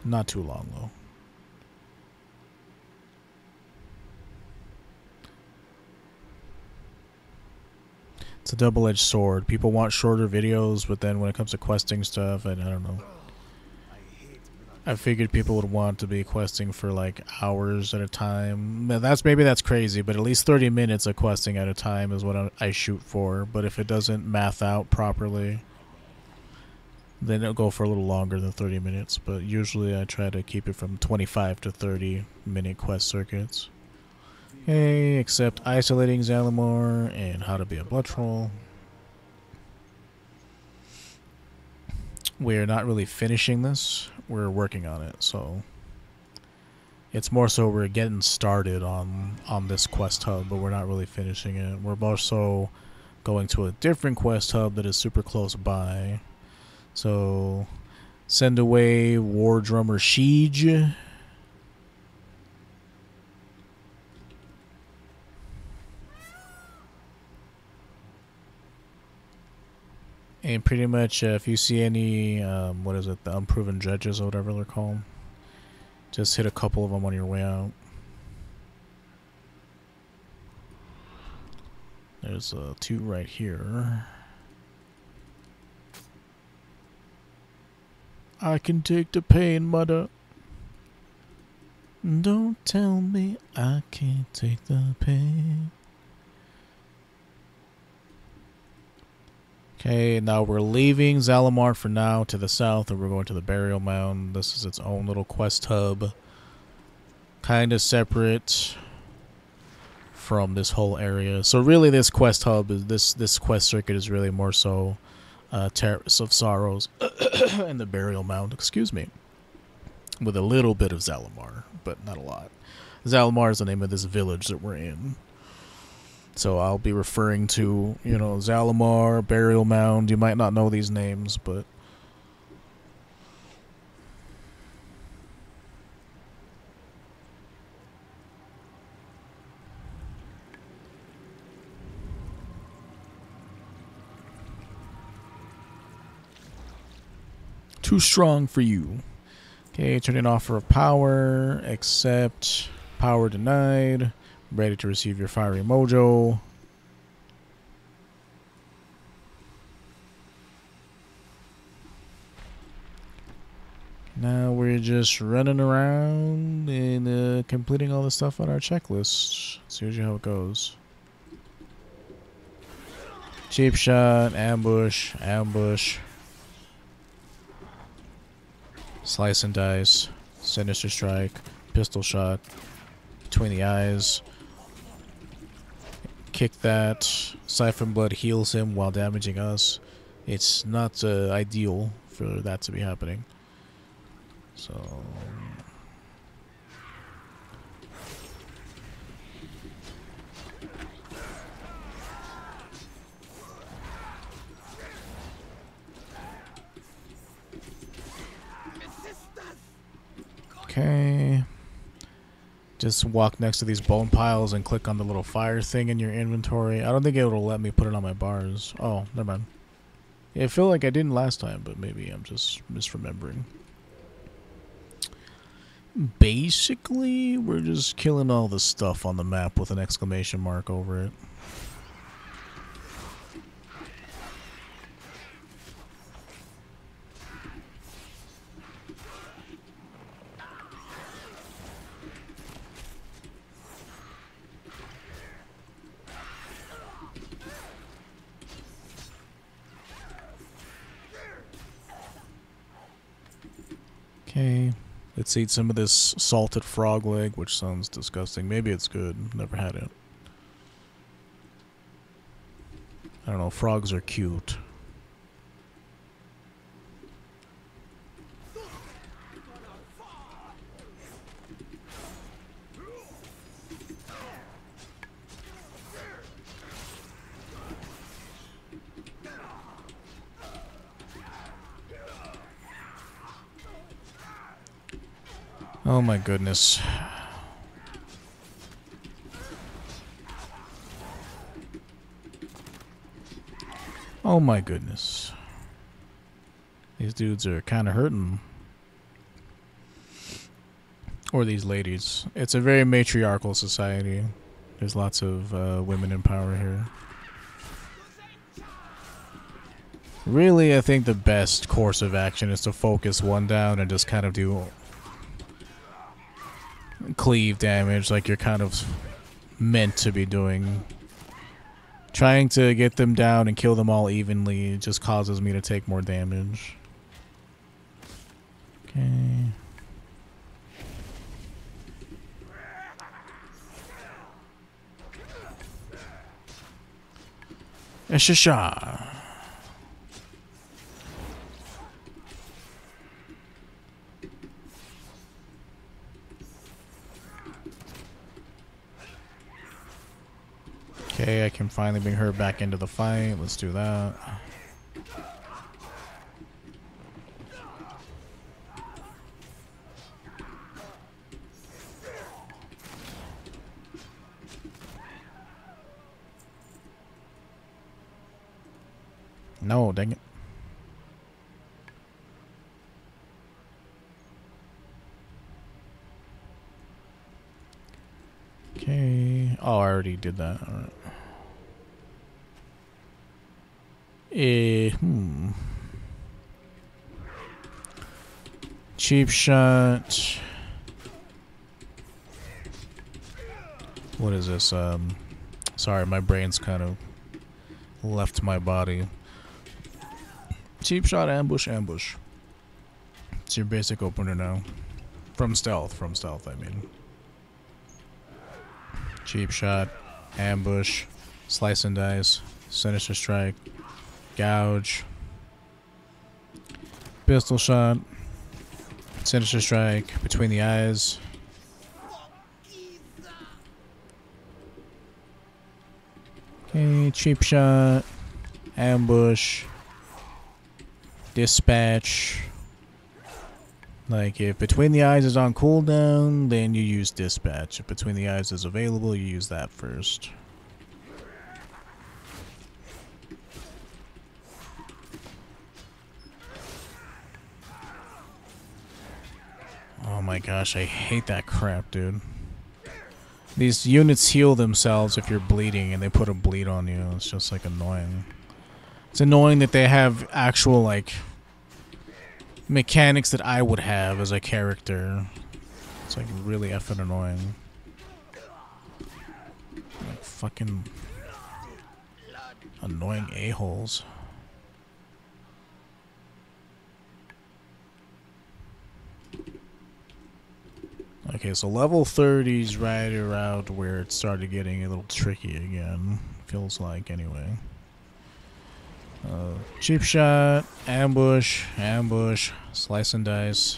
Not too long, though. It's a double-edged sword. People want shorter videos, but then when it comes to questing stuff, I don't know. I figured people would want to be questing for like hours at a time. Maybe that's crazy, but at least 30 minutes of questing at a time is what I shoot for. But if it doesn't math out properly, then it'll go for a little longer than 30 minutes. But usually I try to keep it from 25 to 30-minute quest circuits. Okay, except isolating Zalamor and how to be a blood troll. We're not really finishing this. We're working on it, so it's more so we're getting started on this quest hub, but we're not really finishing it. We're more so going to a different quest hub that is super close by. So send away War Drummer Siege. And pretty much, if you see any, what is it, the unproven judges or whatever they're called, just hit a couple of them on your way out. There's 2 right here. I can take the pain, mother. Don't tell me I can't take the pain. Okay, now we're leaving Zalamar for now to the south, and we're going to the Burial Mound. This is its own little quest hub. Kind of separate from this whole area. So really this quest hub, is this quest circuit is really more so Terrace of Sorrows and the Burial Mound, excuse me. With a little bit of Zalamar, but not a lot. Zalamar is the name of this village that we're in. So I'll be referring to, you know, Zalamar, Burial Mound. You might not know these names, but too strong for you. Okay, turning offer of power, accept, power denied. Ready to receive your fiery mojo. Now we're just running around and completing all the stuff on our checklist. See how it goes. Cheap shot, ambush, ambush. Slice and dice, sinister strike, pistol shot, between the eyes. Kick that. Siphon Blood heals him while damaging us. It's not ideal for that to be happening. So okay. Just walk next to these bone piles and click on the little fire thing in your inventory. I don't think it will let me put it on my bars. Oh, never mind. I feel like I didn't last time, but maybe I'm just misremembering. Basically, we're just killing all the stuff on the map with an exclamation mark over it. Okay, let's eat some of this salted frog leg, which sounds disgusting. Maybe it's good. Never had it. I don't know, frogs are cute. Oh my goodness. Oh my goodness. These dudes are kind of hurting. Or these ladies. It's a very matriarchal society. There's lots of women in power here. Really, I think the best course of action is to focus one down and just kind of do cleave damage like you're kind of meant to be doing. Trying to get them down and kill them all evenly just causes me to take more damage. Okay. Shisha. Okay, I can finally bring her back into the fight. Let's do that. No, dang it. Okay. Oh, I already did that. All right. Cheap shot. What is this? Sorry, my brain's kind of left my body. Cheap shot, ambush, ambush. It's your basic opener now. From stealth, I mean. Cheap shot, ambush, slice and dice, sinister strike, gouge, pistol shot, sinister strike, between the eyes. Okay, cheap shot, ambush, dispatch. Like, if between the eyes is on cooldown, then you use dispatch. If between the eyes is available, you use that first. Oh my gosh, I hate that crap, dude. These units heal themselves if you're bleeding and they put a bleed on you. It's just like annoying. It's annoying that they have actual like mechanics that I would have as a character. It's like really effing annoying. Like fucking annoying a-holes. Okay, so level 30's right around where it started getting a little tricky again. Feels like, anyway. Cheap shot, ambush, ambush, slice and dice.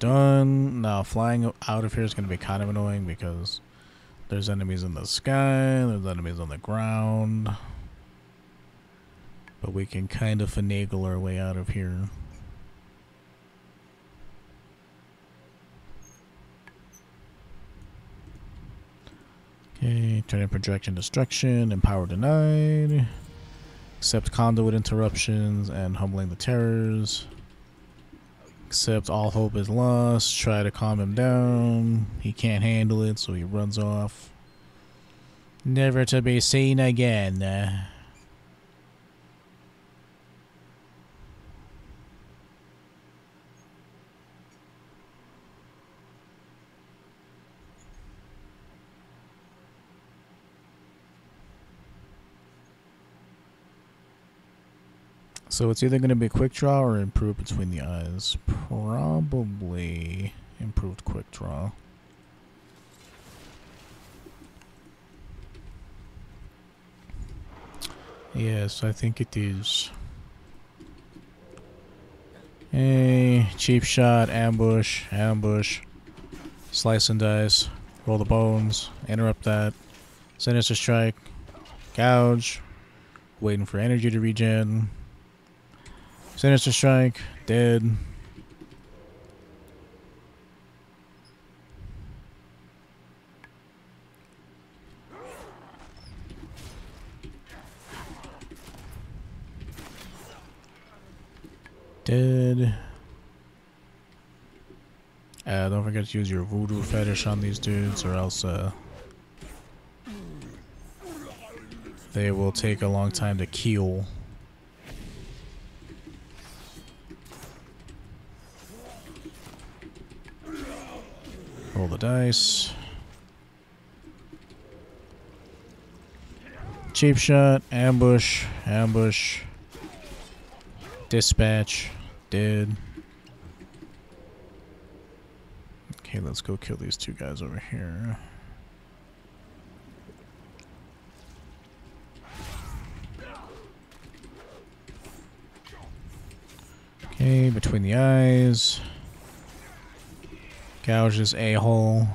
Done. Now flying out of here is going to be kind of annoying because there's enemies in the sky, there's enemies on the ground, but we can kind of finagle our way out of here. Okay, turning projection destruction and power denied. Accept conduit interruptions and humbling the terrors. Except all hope is lost. Try to calm him down. He can't handle it, so he runs off. Never to be seen again. So it's either going to be quick draw or improve between the eyes. Probably improved quick draw. Yes, I think it is. Hey, cheap shot, ambush, ambush, slice and dice, roll the bones, interrupt that, sinister strike, gouge, Waiting for energy to regen. Sinister Strike. Dead. Dead. Don't forget to use your voodoo fetish on these dudes, or else they will take a long time to kill. Roll the dice. Cheap shot, ambush, ambush, dispatch, dead. Okay, let's go kill these two guys over here. Okay, between the eyes. Gouge this a-hole.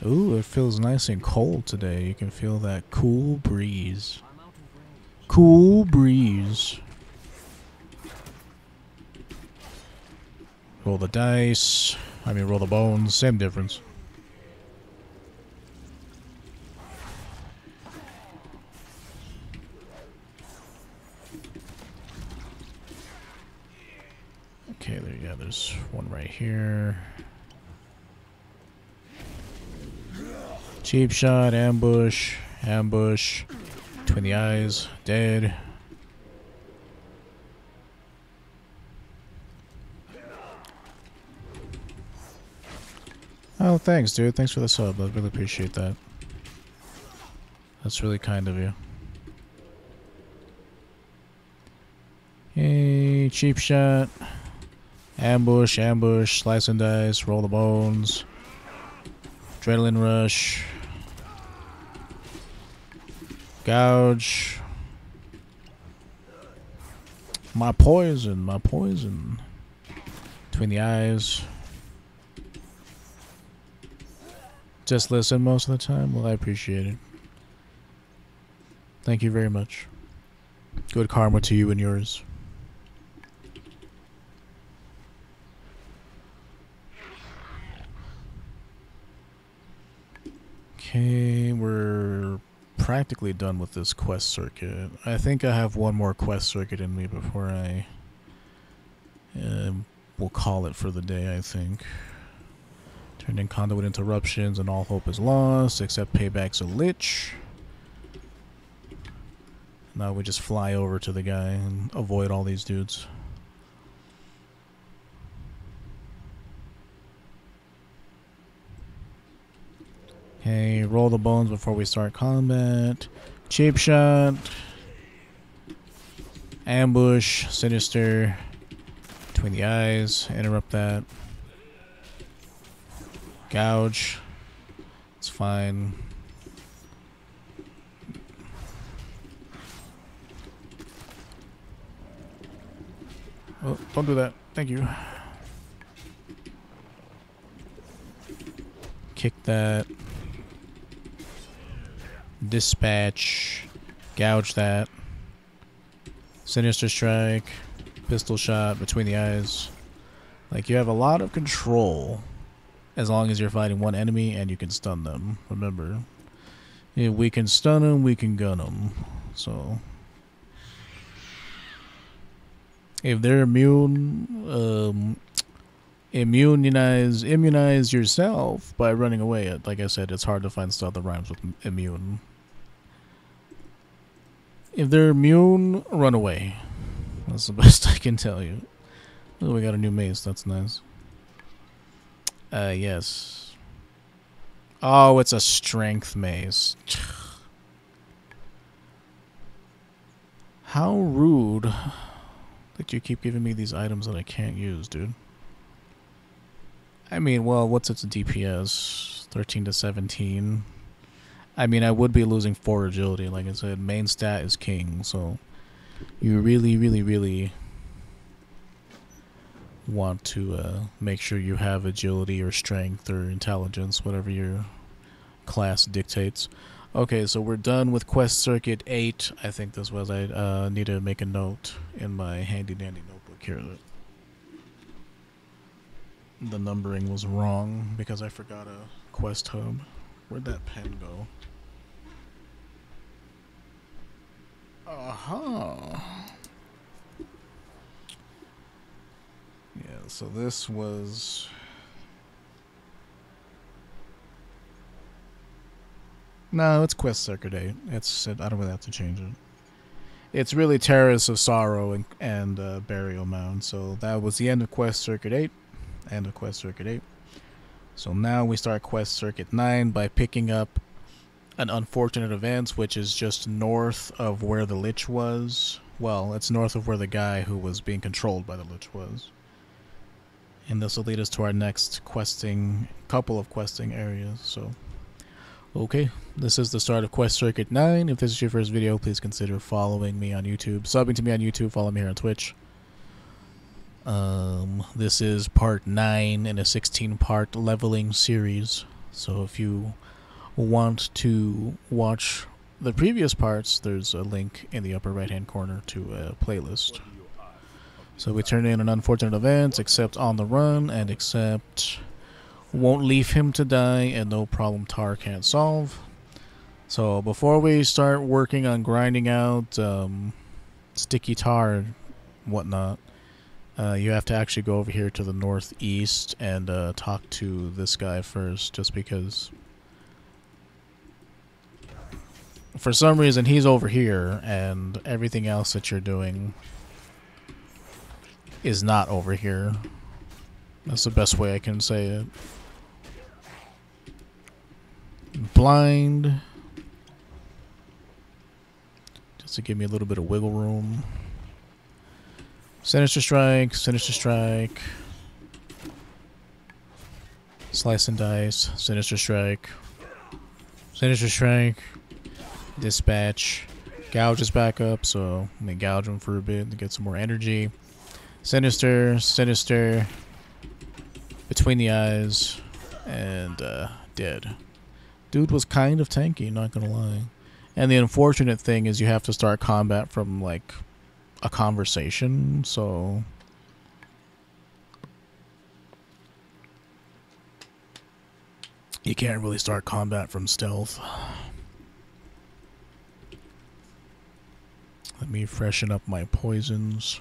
Ooh, it feels nice and cold today. You can feel that cool breeze. Cool breeze. Roll the dice. I mean, roll the bones. Same difference. Okay, yeah, there's one right here. Cheap shot, ambush, ambush. Between the eyes, dead. Oh, thanks, dude. Thanks for the sub. I really appreciate that. That's really kind of you. Hey, cheap shot. Ambush, ambush, slice and dice, roll the bones. Adrenaline rush. Gouge. My poison, my poison. Between the eyes. Just listen most of the time? Well, I appreciate it. Thank you very much. Good karma to you and yours. Okay, we're practically done with this quest circuit. I think I have one more quest circuit in me before I will call it for the day, I think. Turned in conduit interruptions and all hope is lost, except payback's a lich. Now we just fly over to the guy and avoid all these dudes. Okay, roll the bones before we start combat. Cheap shot. Ambush. Sinister. Between the eyes. Interrupt that. Gouge. It's fine. Oh, don't do that. Thank you. Kick that. Dispatch. Gouge that. Sinister strike. Pistol shot between the eyes. Like, you have a lot of control as long as you're fighting one enemy and you can stun them. Remember, if we can stun them, we can gun them. So if they're immune, immunize yourself by running away. Like I said, it's hard to find stuff that rhymes with immune. If they're immune, run away. That's the best I can tell you. Oh, we got a new mace. That's nice. Yes. Oh, it's a strength mace. How rude that you keep giving me these items that I can't use, dude. I mean, well, what's its DPS? 13 to 17. I mean, I would be losing 4 agility. Like I said, main stat is king, so you really, really, really want to make sure you have agility or strength or intelligence, whatever you're class dictates. Okay, so we're done with Quest Circuit 8. I think this was, I need to make a note in my handy dandy notebook here that the numbering was wrong because I forgot a quest hub. Where'd that pen go? Yeah, so this was... No, it's Quest Circuit 8. I don't really have to change it. It's really Terrace of Sorrow and Burial Mound. So that was the end of Quest Circuit 8. End of Quest Circuit 8. So now we start Quest Circuit 9 by picking up an unfortunate event, which is just north of where the Lich was. Well, it's north of where the guy who was being controlled by the Lich was. And this will lead us to our next couple of questing areas. So, okay, this is the start of Quest Circuit 9. If this is your first video, please consider following me on YouTube. Subbing to me on YouTube, follow me here on Twitch. This is part 9 in a 16-part leveling series. So if you want to watch the previous parts, there's a link in the upper right-hand corner to a playlist. So we turn in an unfortunate event, accept on the run, and accept won't leave him to die, and no problem Tar can't solve. So before we start working on grinding out sticky tar and whatnot, you have to actually go over here to the northeast and talk to this guy first, just because for some reason he's over here and everything else that you're doing is not over here. That's the best way I can say it. Blind, just to give me a little bit of wiggle room. Sinister Strike, Sinister Strike, Slice and Dice, Sinister Strike, Sinister Strike, Dispatch, Gouge is back up, so I'm gonna gouge him for a bit to get some more energy. Sinister, Sinister, Between the Eyes, and dead. Dude was kind of tanky, not gonna lie. And the unfortunate thing is you have to start combat from, like, a conversation, so you can't really start combat from stealth. Let me freshen up my poisons.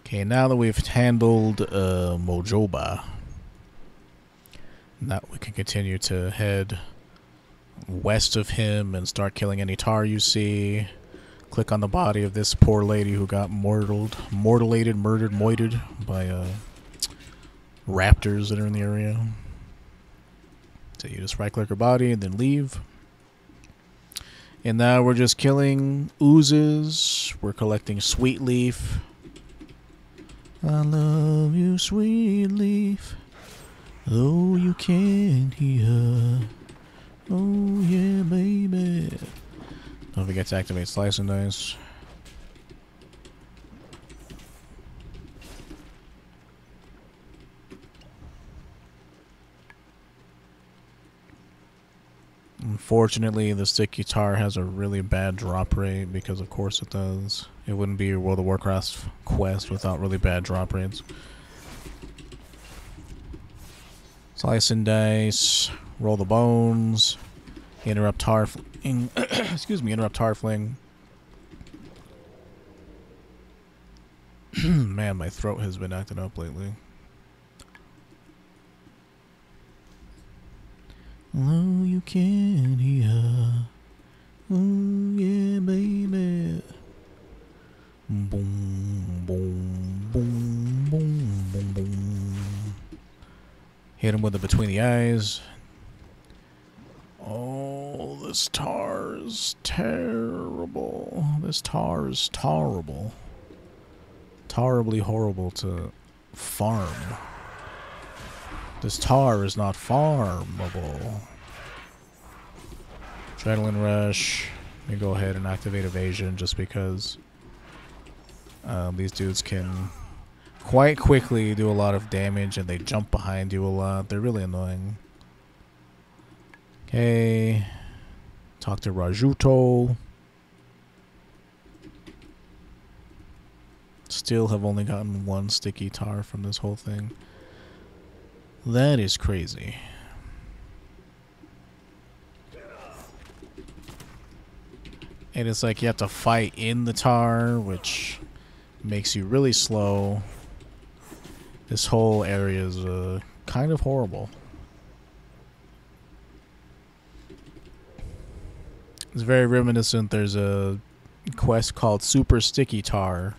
Okay, now that we've handled Mojoba, now we can continue to head west of him and start killing any tar you see. Click on the body of this poor lady who got murdered by raptors that are in the area. So you just right click her body and then leave. And now we're just killing oozes. We're collecting sweet leaf. I love you, sweet leaf, though you can't hear. Oh yeah, baby. Don't forget to activate Slice and Dice. Unfortunately, the sticky tar has a really bad drop rate, because of course it does. It wouldn't be a World of Warcraft quest without really bad drop rates. Slice and Dice, roll the bones, interrupt tar excuse me, interrupt tar fling. Man, my throat has been acting up lately. Oh, you can hear. Oh, yeah, baby. Boom, boom, boom, boom, boom, boom. Hit him with it between the eyes. Oh, this tar is terrible. This tar is terrible. Terribly horrible to farm. This tar is not farmable. Adrenaline Rush. Let me go ahead and activate Evasion just because these dudes can quite quickly do a lot of damage and they jump behind you a lot. They're really annoying. Okay. Talk to Rajuto. Still have only gotten one sticky tar from this whole thing. That is crazy. And it's like you have to fight in the tar, which makes you really slow. This whole area is kind of horrible. It's very reminiscent. There's a quest called Super Sticky Tar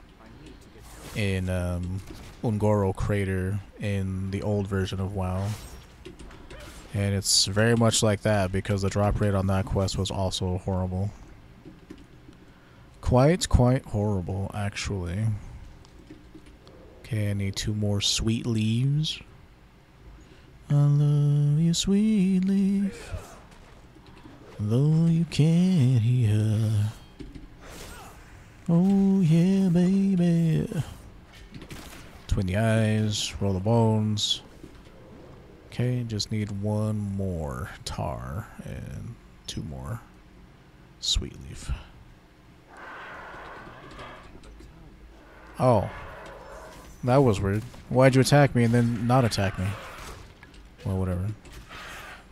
in Ungoro Crater in the old version of WoW. And it's very much like that because the drop rate on that quest was also horrible. Quite horrible, actually. Okay, I need 2 more sweet leaves. I love you, sweet leaf, though you can't hear. Oh yeah, baby. Between the eyes, roll the bones. Okay, just need 1 more tar and 2 more sweet leaf. Oh. That was weird. Why'd you attack me and then not attack me? Well, whatever.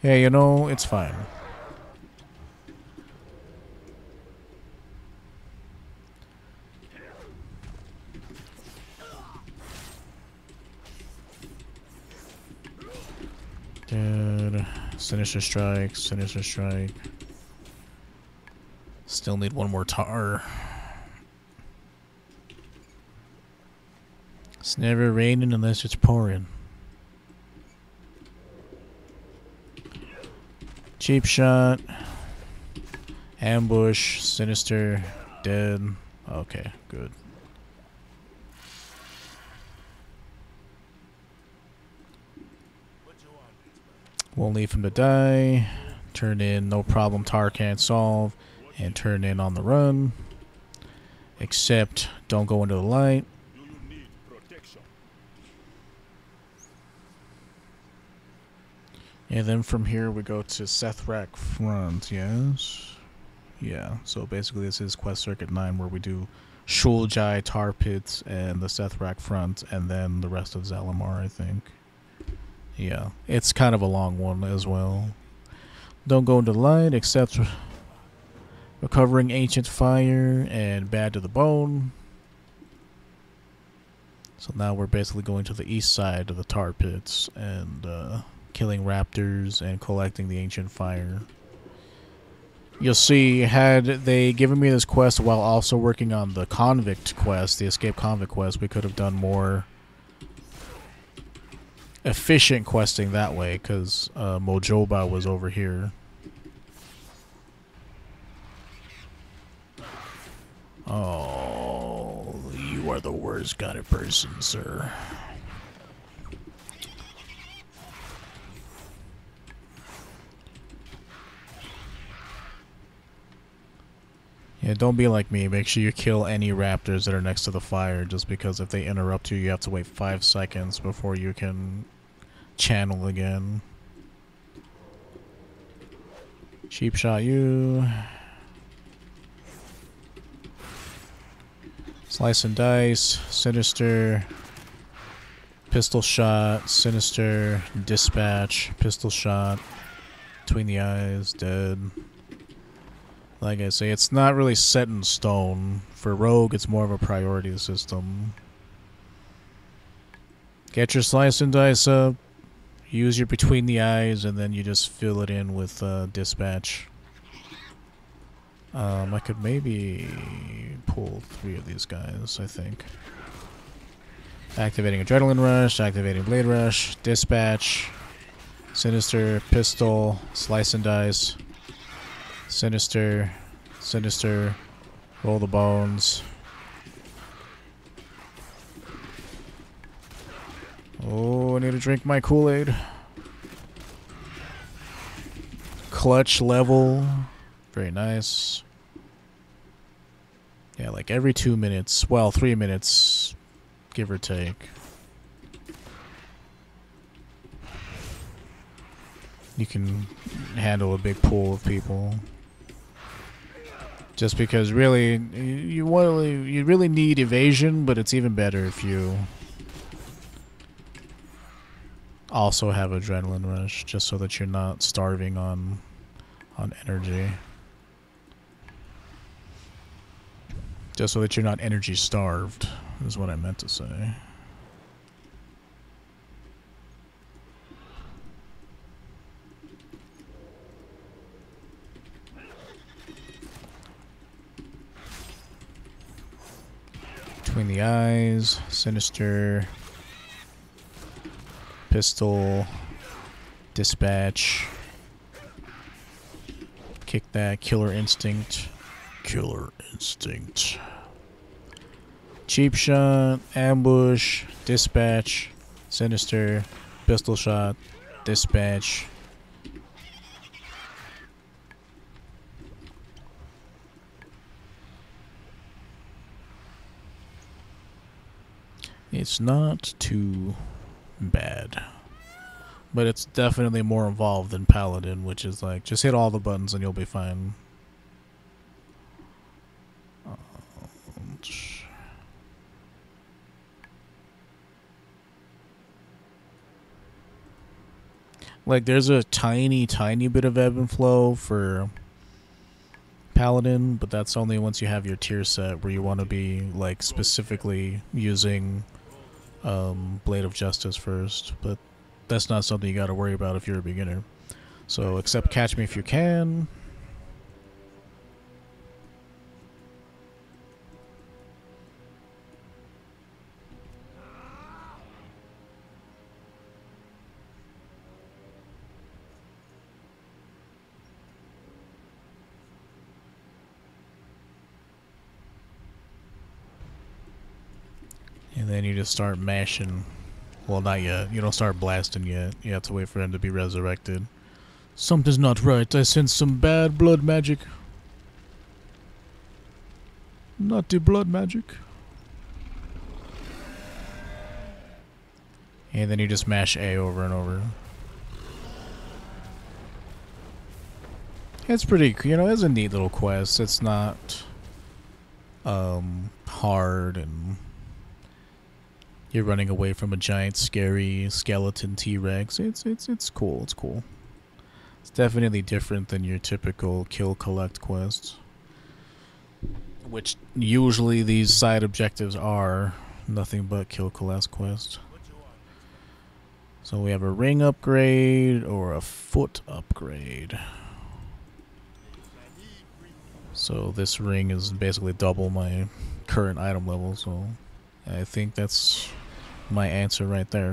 Yeah, you know, it's fine. Dude. Sinister strike, sinister strike. Still need 1 more tar. It's never raining unless it's pouring. Cheap shot. Ambush. Sinister. Dead. Okay, good. Won't leave him to die. Turn in, no problem, tar can't solve. And turn in on the run. Except, don't go into the light. And then from here we go to Sethrak Front, yes? Yeah, so basically this is Quest Circuit 9 where we do Shooljai, Tar Pits, and the Sethrak Front, and then the rest of Zalamar, I think. Yeah, it's kind of a long one as well. Don't go into light except recovering Ancient Fire and Bad to the Bone. So now we're basically going to the east side of the Tar Pits and killing raptors and collecting the Ancient Fire. You'll see, had they given me this quest while also working on the Convict quest, the Escape Convict quest, we could have done more efficient questing that way, because Mojoba was over here. Oh, you are the worst kind of person, sir. Yeah, don't be like me. Make sure you kill any raptors that are next to the fire, just because if they interrupt you, you have to wait 5 seconds before you can channel again. Cheap shot you. Slice and dice, sinister, pistol shot, sinister, dispatch, pistol shot, between the eyes, dead. Like I say, it's not really set in stone. For Rogue, it's more of a priority system. Get your slice and dice up, use your between the eyes, and then you just fill it in with dispatch. I could maybe pull 3 of these guys, I think. Activating Adrenaline Rush, activating Blade Rush, Dispatch, Sinister, Pistol, Slice and Dice, Sinister, Sinister, Roll the Bones. Oh, I need to drink my Kool-Aid. Clutch level. Very nice. Yeah, like every 2 minutes. Well, 3 minutes, give or take. you can handle a big pool of people. Just because really, you really need evasion, but it's even better if you also have adrenaline rush, just so that you're not starving on energy. Just so that you're not energy starved, is what I meant to say. Between the eyes, sinister, pistol, dispatch, kick that, killer instinct, cheap shot, ambush, dispatch, sinister, pistol shot, dispatch. It's not too bad. But it's definitely more involved than Paladin, which is like, just hit all the buttons and you'll be fine. Like, there's a tiny bit of ebb and flow for Paladin, but that's only once you have your tier set, where you want to be, like, specifically using Blade of Justice first. But that's not something you gotta worry about if you're a beginner. So, except Catch Me If You Can. And then you just start mashing. Well, not yet. You don't start blasting yet. You have to wait for him to be resurrected. Something's not right. I sense some bad blood magic. Not the blood magic. And then you just mash A over and over. It's pretty, you know, it's a neat little quest. It's not hard, and you're running away from a giant scary skeleton T-Rex. It's cool. It's cool. It's definitely different than your typical kill collect quests, which usually these side objectives are nothing but kill collect quests. So we have a ring upgrade or a foot upgrade. So this ring is basically double my current item level, so I think that's my answer right there.